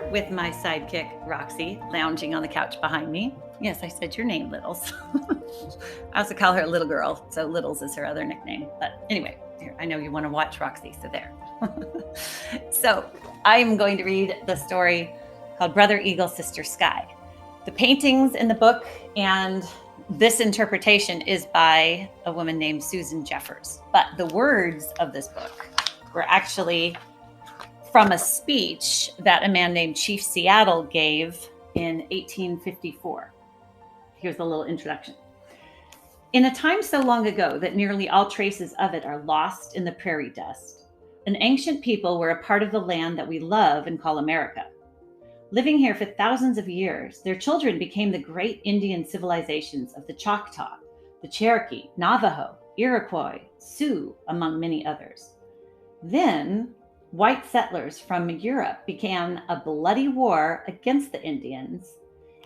here with my sidekick, Roxy, lounging on the couch behind me. Yes, I said your name, Littles. I also call her Little Girl, so Littles is her other nickname. But anyway, here, I know you want to watch Roxy, so there. So I'm going to read the story called Brother Eagle, Sister Sky. The paintings in the book and this interpretation is by a woman named Susan Jeffers. But the words of this book were actually from a speech that a man named Chief Seattle gave in 1854. Here's a little introduction. In a time so long ago that nearly all traces of it are lost in the prairie dust, an ancient people were a part of the land that we love and call America. Living here for thousands of years, their children became the great Indian civilizations of the Choctaw, the Cherokee, Navajo, Iroquois, Sioux, among many others. Then, white settlers from Europe began a bloody war against the Indians,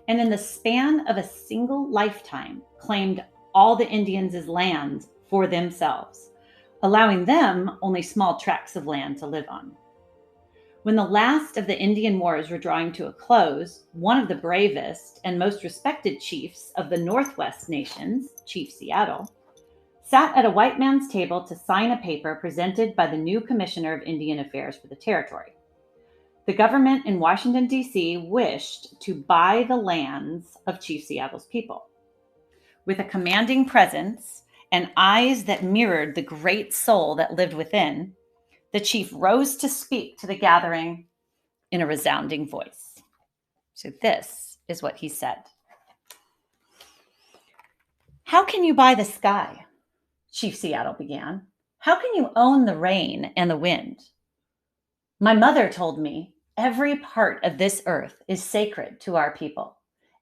and in the span of a single lifetime, claimed all the Indians' land for themselves, allowing them only small tracts of land to live on. When the last of the Indian wars were drawing to a close, one of the bravest and most respected chiefs of the Northwest nations, Chief Seattle, sat at a white man's table to sign a paper presented by the new Commissioner of Indian Affairs for the territory. The government in Washington, D.C. wished to buy the lands of Chief Seattle's people. With a commanding presence and eyes that mirrored the great soul that lived within, the chief rose to speak to the gathering in a resounding voice. So this is what he said. "How can you buy the sky?" Chief Seattle began. "How can you own the rain and the wind? My mother told me every part of this earth is sacred to our people.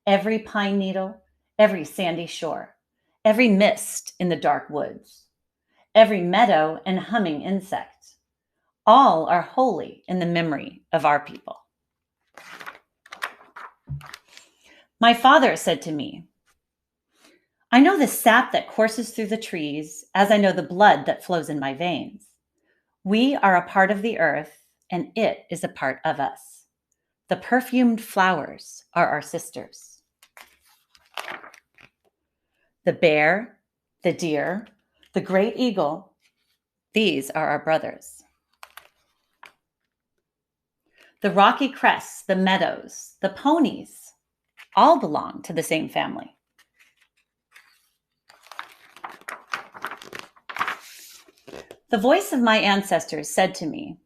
Every pine needle, every sandy shore, every mist in the dark woods, every meadow and humming insect. All are holy in the memory of our people. My father said to me, I know the sap that courses through the trees as I know the blood that flows in my veins. We are a part of the earth and it is a part of us. The perfumed flowers are our sisters. The bear, the deer, the great eagle, these are our brothers. The rocky crests, the meadows, the ponies, all belong to the same family. The voice of my ancestors said to me,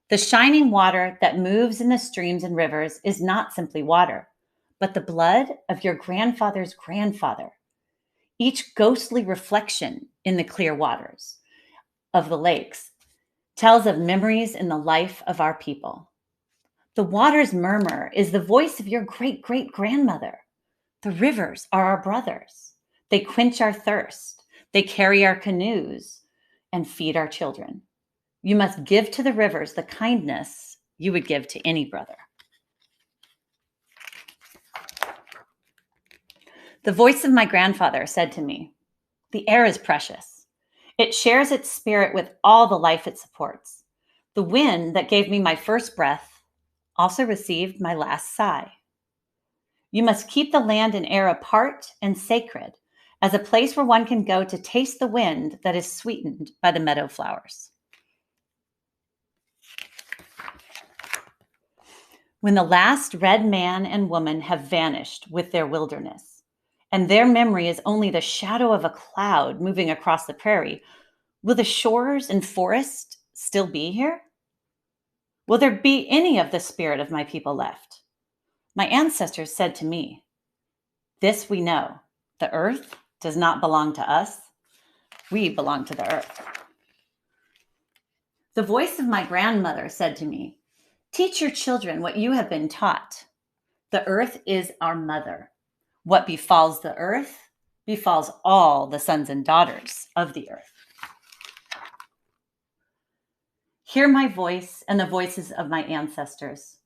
the shining water that moves in the streams and rivers is not simply water, but the blood of your grandfather's grandfather. Each ghostly reflection in the clear waters of the lakes tells of memories in the life of our people. The water's murmur is the voice of your great-great-grandmother. The rivers are our brothers. They quench our thirst. They carry our canoes and feed our children. You must give to the rivers the kindness you would give to any brother. The voice of my grandfather said to me, the air is precious. It shares its spirit with all the life it supports. The wind that gave me my first breath also received my last sigh. You must keep the land and air apart and sacred as a place where one can go to taste the wind that is sweetened by the meadow flowers. When the last red man and woman have vanished with their wilderness, and their memory is only the shadow of a cloud moving across the prairie, will the shores and forest still be here? Will there be any of the spirit of my people left? My ancestors said to me, this we know, the earth does not belong to us. We belong to the earth. The voice of my grandmother said to me, teach your children what you have been taught. The earth is our mother. What befalls the earth befalls all the sons and daughters of the earth. Hear my voice and the voices of my ancestors,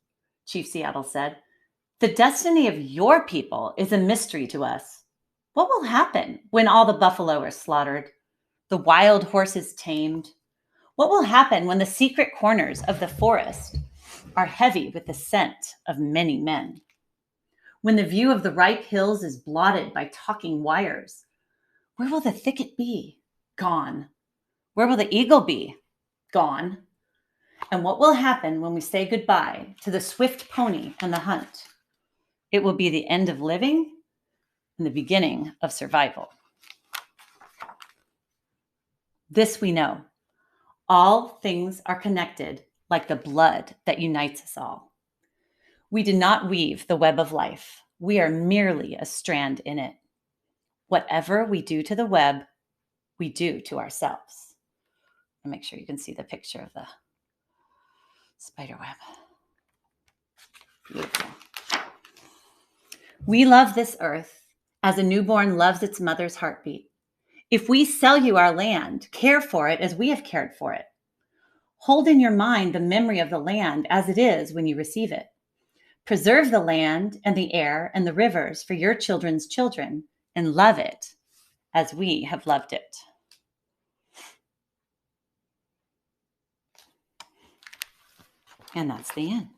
Chief Seattle said. The destiny of your people is a mystery to us. What will happen when all the buffalo are slaughtered, the wild horses tamed? What will happen when the secret corners of the forest are heavy with the scent of many men. When the view of the ripe hills is blotted by talking wires, where will the thicket be? Gone. Where will the eagle be? Gone. And what will happen when we say goodbye to the swift pony and the hunt? It will be the end of living and the beginning of survival. This we know. All things are connected like the blood that unites us all. We do not weave the web of life. We are merely a strand in it. Whatever we do to the web, we do to ourselves. And make sure you can see the picture of the spider web. Beautiful. We love this earth as a newborn loves its mother's heartbeat. If we sell you our land, care for it as we have cared for it. Hold in your mind the memory of the land as it is when you receive it. Preserve the land and the air and the rivers for your children's children, and love it as we have loved it. And that's the end.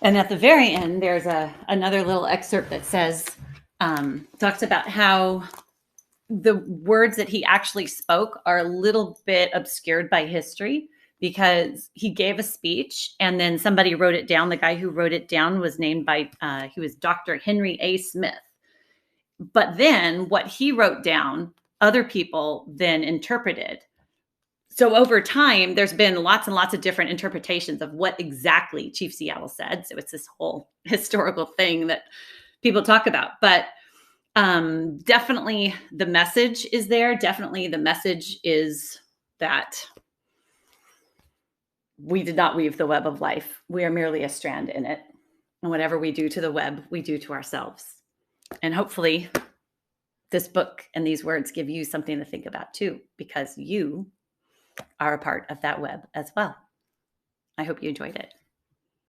And at the very end, there's another little excerpt that says, talks about how the words that he actually spoke are a little bit obscured by history, because he gave a speech and then somebody wrote it down. The guy who wrote it down was named by, he was Dr. Henry A. Smith. But then what he wrote down, other people then interpreted. So over time, there's been lots and lots of different interpretations of what exactly Chief Seattle said. So it's this whole historical thing that people talk about. But definitely the message is there. Definitely the message is that we did not weave the web of life. We are merely a strand in it. And whatever we do to the web, we do to ourselves. And hopefully this book and these words give you something to think about too, because you are a part of that web as well. I hope you enjoyed it.